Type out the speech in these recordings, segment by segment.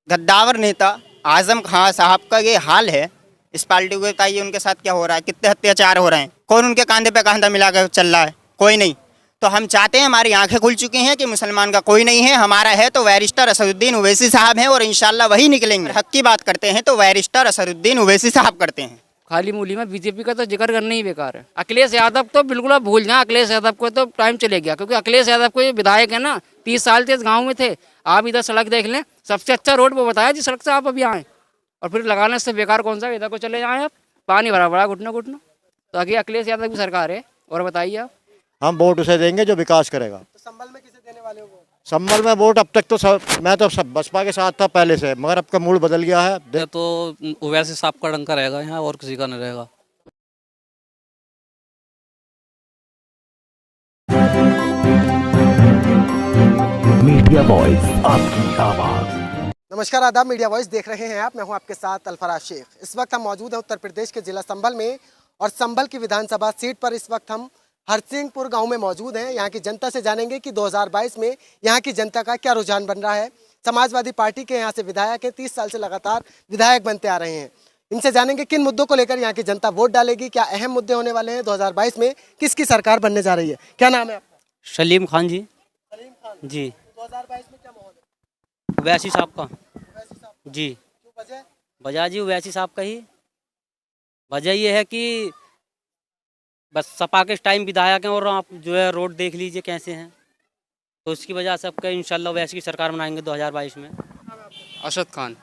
गद्दावर नेता आजम खान साहब का ये हाल है। इस पार्टी को बताइए उनके साथ क्या हो रहा है, कितने अत्याचार हो रहे हैं, कौन उनके कंधे पे कंधा मिला कर चल रहा है? कोई नहीं। तो हम चाहते हैं, हमारी आंखें खुल चुकी हैं कि मुसलमान का कोई नहीं है, हमारा है तो बैरिस्टर असदुद्दीन ओवैसी साहब हैं और इंशाल्लाह वही निकलेंगे। हक की बात करते हैं तो बैरिस्टर असदुद्दीन ओवैसी साहब करते हैं। खाली मूली में बीजेपी का तो जिक्र करना ही बेकार है। अखिलेश यादव तो बिल्कुल आप भूल जाए, अखिलेश यादव को तो टाइम चले गया, क्योंकि अखिलेश यादव को ये विधायक है ना, 30 साल से इस गाँव में थे। आप इधर सड़क देख लें, सबसे अच्छा रोड वो बताया जिस सड़क से आप अभी आए, और फिर लगाने से बेकार कौन सा, इधर को चले जाएँ आप, पानी भरा पड़ा घुटना घुटना। तो आगे अखिलेश यादव की सरकार है। और बताइए आप। हम वोट उसे देंगे जो विकास करेगा। तो संभल में किसे देने वाले हो वोट? संभल में वोट अब तक तो मैं तो सब बसपा के साथ था पहले से, मगर अब का मूड बदल गया है। ये तो ओवैसी साहब का डंका रहेगा यहाँ, और किसी का नहीं रहेगा। मीडिया वॉइस आपकी आवाज। नमस्कार, आदाब। मीडिया वॉइस देख रहे हैं आप। मैं हूं आपके साथ अल्फराज शेख। इस वक्त हम मौजूद हैं उत्तर प्रदेश के जिला संभल में, और संभल की विधानसभा सीट पर इस वक्त हम हरसिंहपुर गांव में मौजूद हैं। यहां की जनता से जानेंगे कि 2022 में यहां की जनता का क्या रुझान बन रहा है। समाजवादी पार्टी के यहाँ से विधायक है, 30 साल से लगातार विधायक बनते आ रहे हैं। इनसे जानेंगे किन मुद्दों को लेकर यहाँ की जनता वोट डालेगी, क्या अहम मुद्दे होने वाले हैं, 2022 में किसकी सरकार बनने जा रही है। क्या नाम है आपका? सलीम खान जी। सलीम खान जी। 2022 में क्या माहौल है? ओवैसी साहब का। वैसी साहब का। जी। क्यों वजह? वजह जी ओवैसी साहब का ही वजह ये है कि बस सपा के टाइम विधायक हैं, और आप जो है रोड देख लीजिए कैसे हैं, तो उसकी वजह से आपका इंशाल्लाह ओवैसी की सरकार बनाएंगे 2022 में। अरशद खान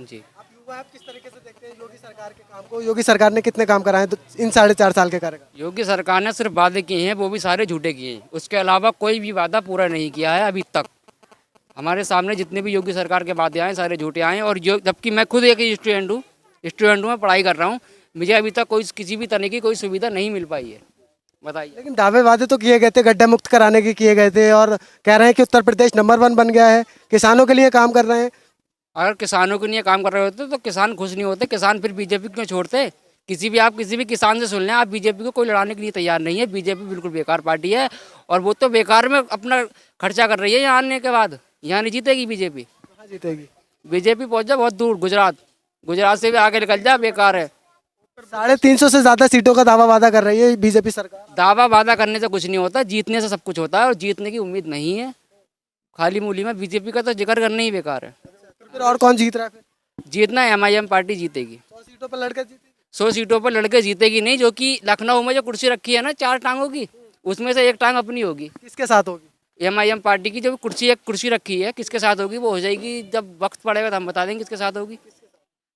जी। आप युवा, आप किस तरीके से देखते हैं योगी सरकार के काम को? योगी सरकार ने कितने काम कराए तो इन 4.5 साल के कार्यकाल? योगी सरकार ने सिर्फ वादे किए हैं, वो भी सारे झूठे किए हैं। उसके अलावा कोई भी वादा पूरा नहीं किया है अभी तक। हमारे सामने जितने भी योगी सरकार के वादे आए सारे झूठे आए हैं। और जबकि मैं खुद एक स्टूडेंट हूँ, मैं पढ़ाई कर रहा हूँ, मुझे अभी तक कोई किसी भी तरह की कोई सुविधा नहीं मिल पाई है। बताइए। लेकिन दावे वादे तो किए गए थे, गड्ढा मुक्त कराने के किए गए थे, और कह रहे हैं कि उत्तर प्रदेश नंबर 1 बन गया है, किसानों के लिए काम कर रहे हैं। अगर किसानों के लिए काम कर रहे होते तो किसान खुश नहीं होते। किसान फिर बीजेपी क्यों छोड़ते? आप किसी भी किसान से सुन लें, आप बीजेपी को कोई लड़ाने के लिए तैयार नहीं है। बीजेपी बिल्कुल बेकार पार्टी है, और वो तो बेकार में अपना खर्चा कर रही है। यहाँ आने के बाद यहाँ नहीं जीतेगी बीजेपी। कहाँ जीतेगी? बीजेपी पहुँच जा बहुत दूर, गुजरात से भी आगे निकल जा, बेकार है। 350 से ज्यादा सीटों का दावा वादा कर रही है बीजेपी सरकार। दावा वादा करने से कुछ नहीं होता, जीतने से सब कुछ होता है, और जीतने की उम्मीद नहीं है। खाली मूली में बीजेपी का तो जिक्र करना ही बेकार है। फिर और कौन जीत रहा है? फिर जीतना MIM पार्टी जीतेगी। 100 सीटों पर लड़कर जीतेगी। 100 सीटों पर लड़के जीतेगी नहीं। जो कि लखनऊ में जो कुर्सी रखी है ना 4 टांगों की, उसमें से एक टांग अपनी होगी। किसके साथ होगी? MIM पार्टी की जो एक कुर्सी रखी है, किसके साथ होगी वो हो जाएगी। जब वक्त पड़ेगा तो हम बता देंगे किसके साथ होगी।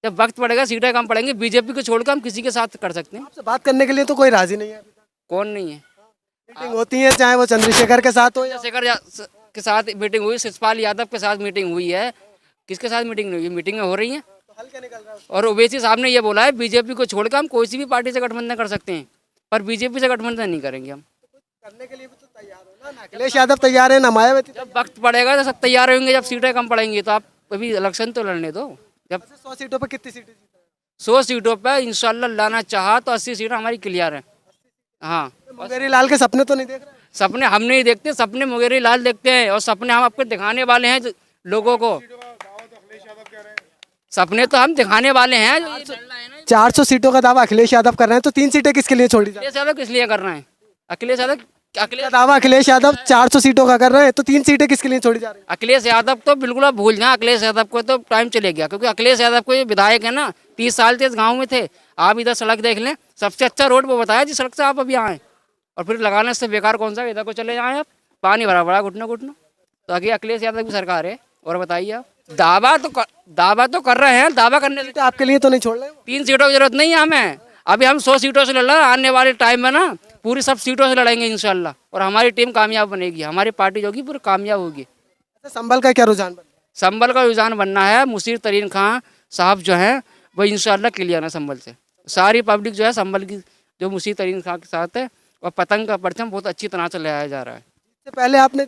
जब वक्त पड़ेगा, सीटें कम पड़ेंगे, बीजेपी को छोड़कर हम किसी के साथ कर सकते हैं। आपसे बात करने के लिए तो कोई राजी नहीं है अभी तक। कौन नहीं है? मीटिंग होती है, चाहे वो चंद्रशेखर के साथ हो या चंद्रशेखर के साथ मीटिंग हुई, शिवपाल यादव के साथ मीटिंग हुई है, किसके साथ मीटिंग नहीं हुई? मीटिंग में हो रही है। तो हल क्या निकल रहा है? और ओवैसी साहब ने ये बोला है बीजेपी को छोड़कर हम कोई सी भी पार्टी से गठबंधन कर सकते हैं, पर बीजेपी से गठबंधन नहीं करेंगे हम। करने के लिए भी तो तैयार हो ना अखिलेश यादव तैयार है, ना मायावती। जब वक्त पड़ेगा तो सब तैयार होंगे। जब सीटें कम पड़ेंगी तो आप अभी इलेक्शन तो लड़ने दो। जब 100 सीटों पर कितनी सीटें जीत रहे 100 सीटों पर इंशाल्लाह लाना चाहा तो 80 सीटें हमारी क्लियर है। हाँ, हैं? मुंगेरी लाल के सपने तो नहीं देख रहे? सपने हम नहीं देखते, सपने मुंगेरी लाल देखते हैं, और सपने हम आपको दिखाने वाले हैं लोगों को। सपने तो हम दिखाने वाले हैं। जो ये चल रहा है ना, 400 सीटों का दावा अखिलेश यादव कर रहे हैं, तो 3 सीटें किसके लिए छोड़ी जाए? अखिलेश यादव किस लिए कर रहे हैं? अखिलेश यादव दावा अखिलेश यादव 400 सीटों का कर रहे हैं, तो 3 सीटें किसके लिए छोड़ी जा रही हैं? अखिलेश यादव तो बिल्कुल आप भूल जाए, अखिलेश यादव को तो टाइम चले गया, क्योंकि अखिलेश यादव को ये विधायक है ना, 30 साल से इस गाँव में थे। आप इधर सड़क देख लें, सबसे अच्छा रोड वो बताया जिस सड़क से आप अभी आए, और फिर लगाने से बेकार कौन सा, इधर को चले जाएँ आप, पानी भरा पड़ा घुटना घुटना। तो आगे अखिलेश यादव की सरकार है। और बताइए आप। दावा तो कर रहे हैं, दावा करने से सीटें आपके लिए तो नहीं छोड़ रहे हो? 3 सीटों की जरूरत नहीं है हमें। अभी हम 100 सीटों से लड़ रहे हैं। आने वाले टाइम में ना पूरी सब सीटों से लड़ेंगे इंशाल्लाह, और हमारी टीम कामयाब बनेगी, हमारी पार्टी जो होगी पूरी कामयाब होगी। अच्छा, संभल का क्या रुझान बन रहा संभल का रुझान बनना है। मुशीर तरीन खान साहब जो हैं वो इंशाल्लाह क्लियर है संभल से। सारी पब्लिक जो है संभल की जो मुशीर तरीन खान के साथ है, और पतंग का परचम बहुत अच्छी तरह से लगाया जा रहा है। इससे पहले आपने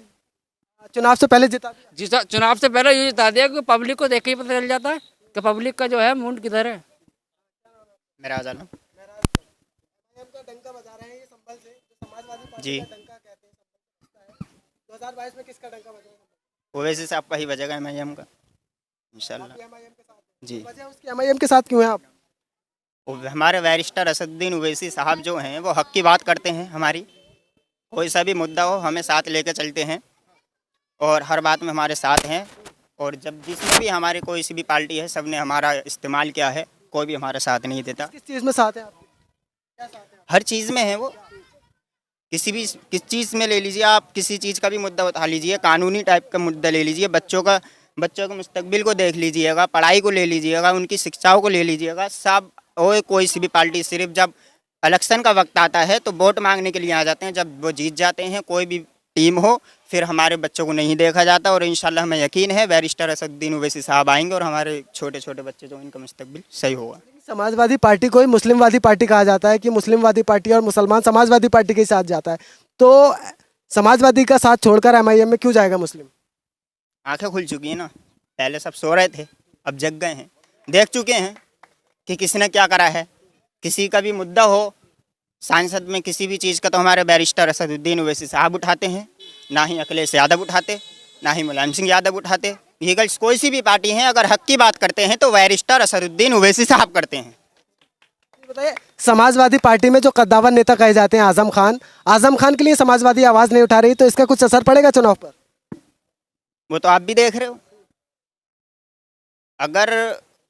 चुनाव से पहले जिता दिया। जिस चुनाव से पहले ये बता दिया कि पब्लिक को देख के ही पता चल जाता है कि पब्लिक का जो है मूड किधर है। मेरा आजाद का डंका बजा रहे हैं ये संभल से, जो समाजवादी पार्टी जी। का डंका कहते हैं, संभल का किसका है? 2022 में किसका डंका बजेगा? ओवैसी साहब का ही बजेगा MIM का। इंशाल्लाह। एमआईएम के साथ जी। वजह उसकी एमआईएम के साथ क्यों है आप? वो हमारे बैरिस्टर असदुद्दीन ओवैसी साहब जो हैं वो हक की बात करते हैं हमारी। कोई सा भी मुद्दा हो हमें साथ लेके चलते हैं और हर बात में हमारे साथ हैं। और जब जिसमें भी हमारी कोई सी भी पार्टी है सब ने हमारा इस्तेमाल किया है, कोई भी हमारा साथ नहीं देता। किस चीज़ में साथ है आप? क्या साथ है? हर चीज़ में है वो। किस चीज़ में ले लीजिए आप, किसी चीज़ का भी मुद्दा उठा लीजिए, कानूनी टाइप का मुद्दा ले लीजिए, बच्चों के मुस्तकबिल को देख लीजिएगा, पढ़ाई को ले लीजिएगा, उनकी शिक्षाओं को ले लीजिएगा, सब। और कोई सी भी पार्टी सिर्फ जब इलेक्शन का वक्त आता है तो वोट मांगने के लिए आ जाते हैं। जब वो जीत जाते हैं कोई भी टीम हो, फिर हमारे बच्चों को नहीं देखा जाता। और इंशाल्लाह हमें यकीन है बैरिस्टर असदुद्दीन ओवैसी साहब आएंगे और हमारे छोटे छोटे बच्चे जो इनका मुस्तकबिल सही होगा। समाजवादी पार्टी को ही मुस्लिमवादी पार्टी कहा जाता है कि मुस्लिमवादी पार्टी और मुसलमान समाजवादी पार्टी के साथ जाता है, तो समाजवादी का साथ छोड़कर एमआईएम में क्यों जाएगा मुस्लिम? आंखें खुल चुकी हैं ना, पहले सब सो रहे थे अब जग गए हैं, देख चुके हैं कि किसने क्या करा है। किसी का भी मुद्दा हो सांसद में किसी भी चीज़ का तो हमारे बैरिस्टर असदुद्दीन ओवैसी साहब उठाते हैं, ना ही अखिलेश यादव उठाते, ना ही मुलायम सिंह यादव उठाते। ये गर्ल्स कोई सी भी पार्टी है अगर हक की बात करते हैं तो बैरिस्टर असदुद्दीन ओवैसी साहब करते हैं। बताइए, समाजवादी पार्टी में जो कद्दावर नेता कहे जाते हैं आजम खान के लिए समाजवादी आवाज़ नहीं उठा रही, तो इसका कुछ असर पड़ेगा चुनाव पर? वो तो आप भी देख रहे हो। अगर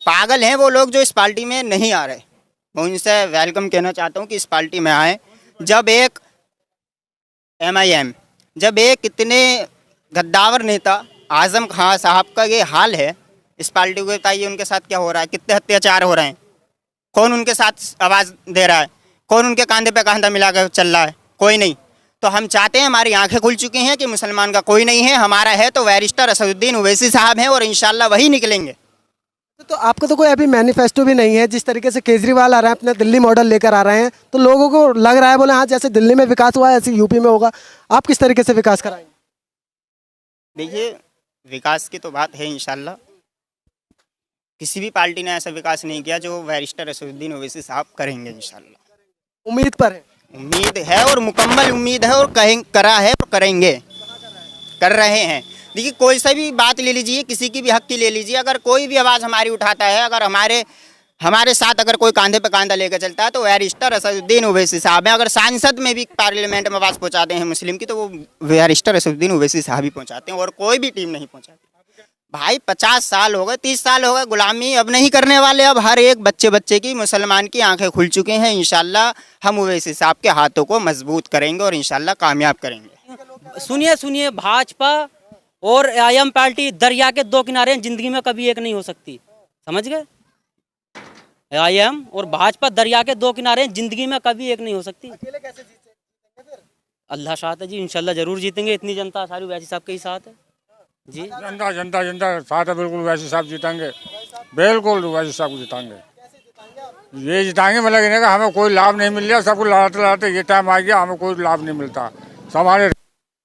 पागल हैं वो लोग जो इस पार्टी में नहीं आ रहे, मैं उनसे वेलकम कहना चाहता हूँ कि इस पार्टी में आए। जब एक एमआईएम, जब एक इतने गद्दावर नेता आजम खान साहब का ये हाल है, इस पार्टी को बताइए उनके साथ क्या हो रहा है, कितने अत्याचार हो रहे हैं, कौन उनके साथ आवाज़ दे रहा है, कौन उनके कंधे पे कंधा मिला कर चल रहा है? कोई नहीं। तो हम चाहते हैं, हमारी आंखें खुल चुकी हैं कि मुसलमान का कोई नहीं है, हमारा है तो बैरिस्टर असदुद्दीन ओवैसी साहब हैं और इंशाल्लाह वही निकलेंगे। तो आपका तो कोई अभी मैनिफेस्टो भी नहीं है, जिस तरीके से केजरीवाल आ रहे हैं अपने दिल्ली मॉडल लेकर आ रहे हैं, तो लोगों को लग रहा है बोले हाँ जैसे दिल्ली में विकास हुआ है ऐसे यूपी में होगा। आप किस तरीके से विकास कराएंगे? देखिए, विकास की तो बात है इंशाल्लाह, किसी भी पार्टी ने ऐसा विकास नहीं किया जो बैरिस्टर असदुद्दीन ओवैसी साहब करेंगे इंशाल्लाह। उम्मीद पर है? उम्मीद है और मुकम्मल उम्मीद है और करा है और करेंगे, कर रहे हैं। देखिए, कोई सा भी बात ले लीजिए, किसी की भी हक की ले लीजिए, अगर कोई भी आवाज़ हमारी उठाता है, अगर हमारे साथ अगर कोई कंधे पे कंधा लेकर चलता है तो बैरिस्टर असदुद्दीन ओवैसी साहब हैं। अगर सांसद में भी पार्लियामेंट में आवाज़ पहुंचाते हैं मुस्लिम की तो वो बैरिस्टर असदुद्दीन ओवैसी साहब ही पहुंचाते हैं और कोई भी टीम नहीं पहुंचाती। भाई 50 साल हो गए, 30 साल हो गए, गुलामी अब नहीं करने वाले। अब हर एक बच्चे की मुसलमान की आंखें खुल चुके हैं। इंशाल्लाह हम ओवैसी साहब के हाथों को मजबूत करेंगे और इंशाल्लाह कामयाब करेंगे। सुनिए भाजपा और आईएम पार्टी दरिया के दो किनारे हैं, जिंदगी में कभी एक नहीं हो सकती, समझ गए? आईएम और भाजपा दरिया के दो किनारे हैं, जिंदगी में कभी एक नहीं हो सकती। अकेले कैसे जीतेंगे फिर? अल्लाह साथ है जी, इंशाल्लाह जरूर जीतेंगे। इतनी जनता सारी वैसी साहब के ही साथ है जी। जनता साथ है, बिल्कुल वैसे साहब जीतेंगे, बिल्कुल वैसे साहब को जीतेंगे। ये जिताएंगे मतलब इन्हें का हमें कोई लाभ नहीं मिल रहा, सबको लड़ाते लड़ाते ये टाइम आ गया, हमें कोई लाभ नहीं मिलता। सब हमारे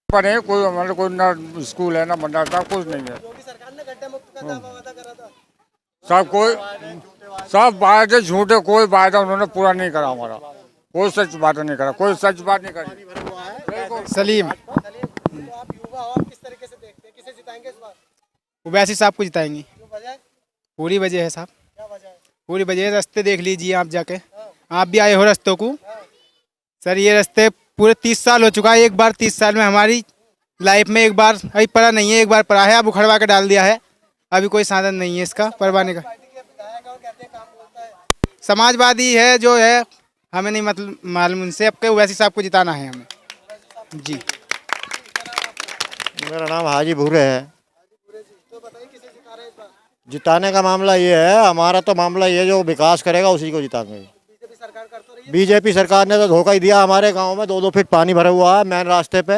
पर है, कोई हमारे कोई ना स्कूल है ना मदरसा, कुछ नहीं है। सरकार ने गड्ढा मुक्त का दावा वादा करा था। सब वायदे झूठे, कोई वायदा उन्होंने पूरा नहीं करा हमारा, कोई सच बात नहीं करा, कोई सच बात नहीं करी। सलीम तो आप युवा हो, आप किस तरीके से देखते हैं, किसे जिताएंगे इस बार? ओवैसी साहब को जिताएंगे। जो वजह है? पूरी वजह है साहब, क्या वजह है? पूरी वजह है। रास्ते देख लीजिए आप जाके, आप भी आए हो रास्तों को। सर ये रास्ते पूरे 30 साल हो चुका है, एक बार 30 साल में हमारी लाइफ में एक बार अभी पड़ा नहीं है, एक बार पड़ा है, अब उखड़वा के डाल दिया है। अभी कोई साधन नहीं है इसका परवाने का। समाजवादी है जो है, हमें नहीं मतलब मालूम उनसे, अब के ओवैसी साहब को जिताना है हमें जी। मेरा नाम हाजी भूरे है। जिताने का मामला ये है, हमारा तो मामला ये जो विकास करेगा उसी को जिताएंगे। बीजेपी सरकार ने तो धोखा ही दिया। हमारे गांव में 2-2 फीट पानी भरा हुआ है मेन रास्ते पे,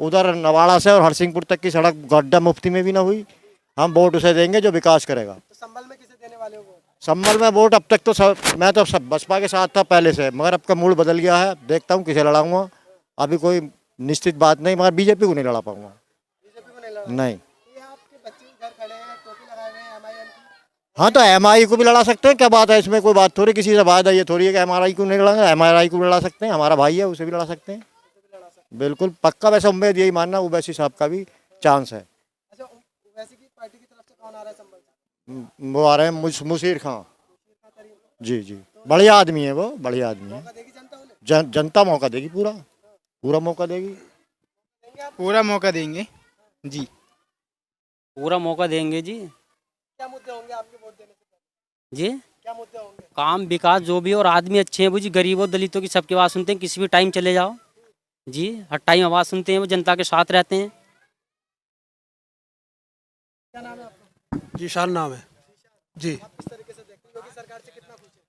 उधर नवाड़ा से और हरसिंहपुर तक की सड़क गड्ढा मुफ्ती में भी ना हुई। हम वोट उसे देंगे जो विकास करेगा। तो संभल में किसे देने वाले हो वोट? संभल में वोट अब तक तो मैं तो सब बसपा के साथ था पहले से, मगर अब का मूड बदल गया है, देखता हूँ किसे लड़ाऊंगा। अभी कोई निश्चित बात नहीं, मगर बीजेपी को नहीं लड़ा पाऊंगा। नहीं। ये आपके बच्चे घर खड़े हैं, टोपी लगाए हुए हैं एमआईएम की। हाँ तो एमआई को भी लड़ा सकते हैं, क्या बात है इसमें? कोई बात थोड़ी, किसी से बात है ये थोड़ी है कि एमआरआई को नहीं लड़ाएंगे। एमआरआई को भी लड़ा सकते हैं, हमारा भाई है, उसे भी लड़ा सकते हैं, बिल्कुल पक्का। वैसे उम्मीद यही मानना ओवैसी साहब का भी चांस है। अच्छा, ओवैसी की पार्टी की तरफ से कौन आ रहा है संभल से? वो आ रहे हैं मुशीर खां। जी जी, बढ़िया आदमी है वो, बढ़िया आदमी है। जनता मौका देगी, पूरा पूरा मौका देगी। पूरा मौका देंगे जी। पूरा मौका देंगे जी। क्या मुद्दे होंगे आपके वोट देने से? जी क्या मुद्दे होंगे? काम विकास जो भी, और आदमी अच्छे हैं वो जी, गरीबों दलितों की सबकी आवाज़ सुनते हैं, किसी भी टाइम चले जाओ जी, हर टाइम आवाज़ सुनते हैं, वो जनता के साथ रहते हैं। क्या नाम है आपका? जीशान नाम है जी। आप किस तरीके से देखते हैं योगी सरकार से कितना खुश है?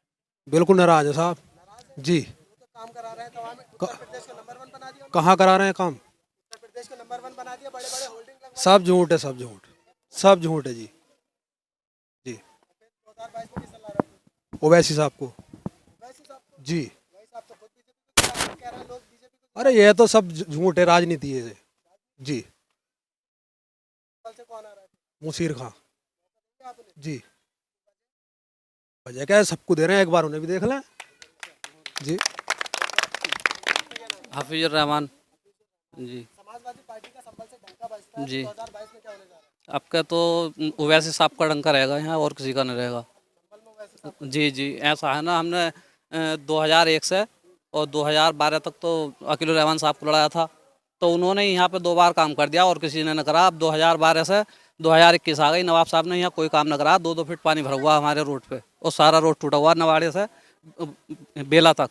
बिल्कुल नाराज है साहब जी। तो काम करा रहे हैं तो हमें उत्तर प्रदेश को नंबर 1 बना दिया। कहाँ करा रहे हैं काम? उत्तर प्रदेश को नंबर 1 बना दिया, बड़े बड़े होल्डिंग लगवा सब झूठ है, सब झूठ, सब झूठ है जी। जी 2022 में किस सलाह रहे? ओवैसी साहब को वैसे साहब को, जी। वैसे साहब तो खुद बीजेपी को कह रहे हैं, लोग बीजेपी को अरे ये तो सब झूठ है, राजनीति है जी। कल से कौन आ रहा है? मुशीर खां आपने जी। वजह क्या है, सबको दे रहे हैं, एक बार उन्हें भी देख लें जी। हाफिजुर रहमान जी। समाजवादी पार्टी का संभल से डंका बजता है। जी। 2022 में क्या होने जा रहा है? आपका तो ओवैसी साहब का डंका रहेगा यहाँ, और किसी का नहीं रहेगा। जी जी, ऐसा है ना, हमने 2001 से और 2012 तक तो अकील रहमान साहब को लड़ाया था, तो उन्होंने यहाँ पे 2 बार काम कर दिया और किसी ने न करा। अब 2012 से 2021 आ गई, नवाब साहब ने यहाँ कोई काम न करा। 2-2 फीट पानी भरा हुआ हमारे रोड पे, और सारा रोड टूटा हुआ नवाड़े से बेला तक।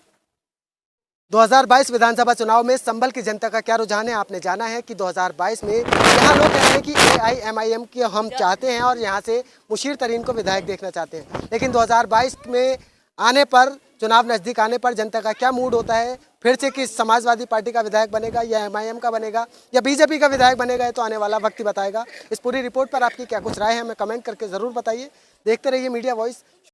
2022 विधानसभा चुनाव में संभल की जनता का क्या रुझान है, आपने जाना है कि 2022 में यहाँ लोग कह रहे हैं कि AIMIM की हम चाहते हैं और यहाँ से मुशीर तरीन को विधायक देखना चाहते हैं। लेकिन 2022 में आने पर, चुनाव नज़दीक आने पर जनता का क्या मूड होता है, फिर से कि समाजवादी पार्टी का विधायक बनेगा या MIM का बनेगा या बीजेपी का विधायक बनेगा, ये तो आने वाला वक्त ही बताएगा। इस पूरी रिपोर्ट पर आपकी क्या कुछ राय है, हमें कमेंट करके ज़रूर बताइए। देखते रहिए मीडिया वॉइस।